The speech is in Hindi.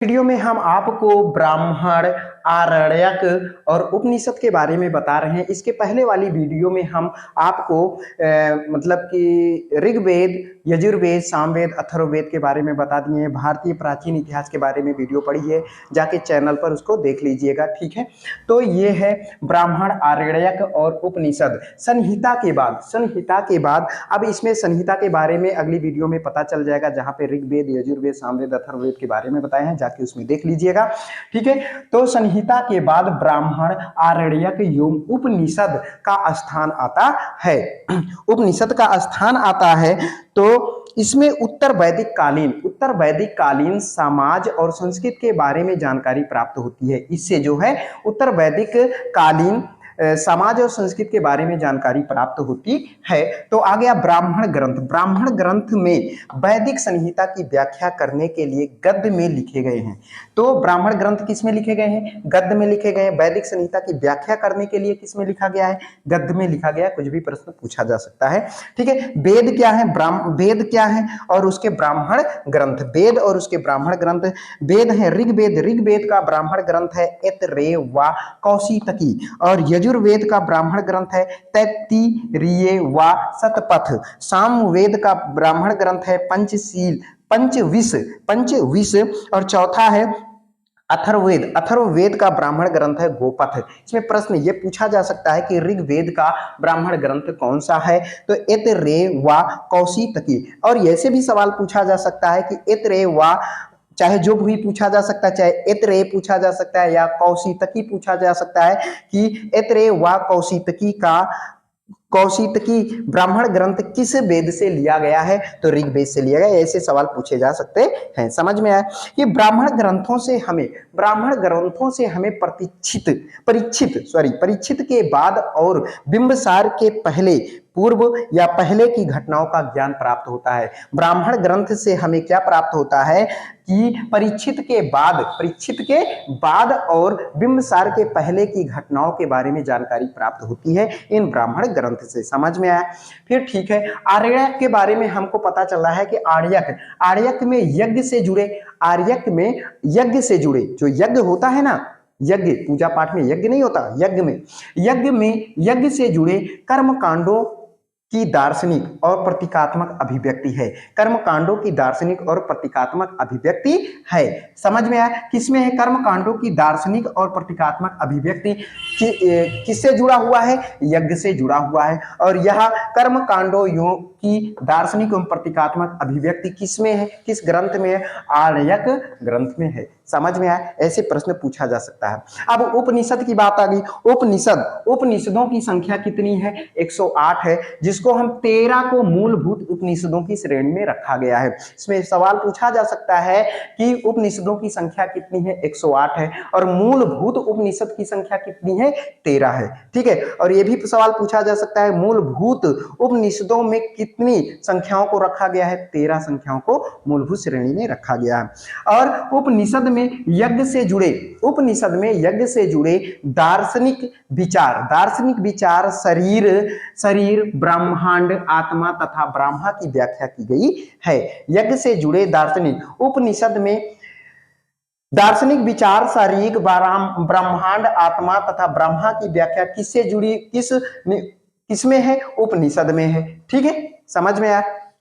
वीडियो में हम आपको ब्राह्मण, आरण्यक और उपनिषद के बारे में बता रहे हैं। इसके पहले वाली वीडियो में हम आपको मतलब कि ऋग्वेद, यजुर्वेद, सामवेद, अथर्ववेद के बारे में बता दिए हैं। भारतीय प्राचीन इतिहास के बारे में वीडियो पढ़ी है, जाके चैनल पर उसको देख लीजिएगा, ठीक है। तो ये है ब्राह्मण, आरण्यक और उपनिषद। संहिता के बाद अब इसमें संहिता के बारे में अगली वीडियो में पता चल जाएगा, जहां पे ऋग्वेद, यजुर्वेद, सामवेद, अथर्ववेद के बारे में बताए हैं, जाके उसमें देख लीजिएगा, ठीक है। तो संहिता के बाद ब्राह्मण, आरण्यक एवं उपनिषद का स्थान आता है। उपनिषद का स्थान आता है तो इसमें उत्तर वैदिक कालीन समाज और संस्कृति के बारे में जानकारी प्राप्त होती है। इससे जो है उत्तर वैदिक कालीन समाज और संस्कृति के बारे में जानकारी प्राप्त होती है। तो आ गया ब्राह्मण ग्रंथ में वैदिक संहिता की व्याख्या करने के लिए गद्य में लिखे गए हैं। तो ब्राह्मण ग्रंथ किस में लिखे गए हैं? गद्य में लिखे गए हैं। वैदिक संहिता की व्याख्या करने के लिए किस में लिखा गया है? गद्य में लिखा गया है। कुछ भी प्रश्न पूछा जा सकता है, ठीक है। वेद क्या है? वेद क्या है और उसके ब्राह्मण ग्रंथ। वेद और उसके ब्राह्मण ग्रंथ। वेद है ऋग्वेद का ब्राह्मण ग्रंथ है ऐतरेय कौशितकी, और यजुर्वेद का ब्राह्मण ग्रंथ है तैत्तिरीय व शतपथ। सामवेद का ब्राह्मण ग्रंथ है पंचविश, और चौथा है अथर्ववेद का ब्राह्मण ग्रंथ है गोपथ। इसमें प्रश्न ये पूछा जा सकता है कि ऋग्वेद का ब्राह्मण ग्रंथ कौन सा है? तो ऐतरेय व कौशितकी। और ऐसे भी सवाल पूछा जा सकता है कि ऐतरेय व, चाहे जो भी पूछा जा सकता है, चाहे ऐतरेय पूछा जा सकता है या कौशितकी पूछा जा सकता है, कि ऐतरेय व कौशितकी ब्राह्मण ग्रंथ किस वेद से लिया गया है? तो ऋग्वेद से लिया गया। ऐसे सवाल पूछे जा सकते हैं। समझ में आया कि ब्राह्मण ग्रंथों से हमें परीक्षित के बाद और बिंबिसार के पूर्व या पहले की घटनाओं का ज्ञान प्राप्त होता है। ब्राह्मण ग्रंथ से हमें क्या प्राप्त होता है कि परीक्षित के बाद और बिंबिसार के पहले की घटनाओं के बारे में जानकारी प्राप्त होती है इन ब्राह्मण ग्रंथ से। समझ में आया? फिर ठीक है, आर्यक के बारे में हमको पता चला है कि आर्यक में यज्ञ से जुड़े जो यज्ञ होता है ना, यज्ञ पूजा पाठ में यज्ञ नहीं होता, यज्ञ से जुड़े कर्म कांडों की दार्शनिक और प्रतीकात्मक अभिव्यक्ति है। कर्मकांडों की दार्शनिक और प्रतीकात्मक अभिव्यक्ति है। समझ में आया? किसमें है? कर्मकांडों की दार्शनिक और प्रतीकात्मक अभिव्यक्ति किससे जुड़ा हुआ है? यज्ञ से जुड़ा हुआ है। और यह कर्मकांडों की दार्शनिक एवं प्रतीकात्मक अभिव्यक्ति किसमें है? किस ग्रंथ में है? आर्यक ग्रंथ में है। समझ में आया? ऐसे प्रश्न पूछा जा सकता है। अब उपनिषद की बात आ गई। उपनिषदों की संख्या कितनी है? 108 है, जिसको हम 13 को मूलभूत उपनिषदों की श्रेणी में रखा गया है। इसमें सवाल पूछा जा सकता है कि उपनिषदों की संख्या कितनी है? 108 है, और मूलभूत उपनिषद की संख्या कितनी है? 13 है, ठीक है। और यह भी सवाल पूछा जा सकता है मूलभूत उपनिषदों में कितनी संख्याओं को रखा गया है? 13 संख्याओं को मूलभूत श्रेणी में रखा गया है। और उपनिषद में यज्ञ से जुड़े दार्शनिक विचार शरीर, ब्रह्मांड, आत्मा तथा ब्रह्मा की व्याख्या की गई है। यज्ञ से जुड़े उपनिषद में दार्शनिक विचार, शरीर, ब्रह्मांड, आत्मा तथा ब्रह्मा की व्याख्या किससे जुड़ी, किसमें है? उपनिषद में है, ठीक है। समझ में आया?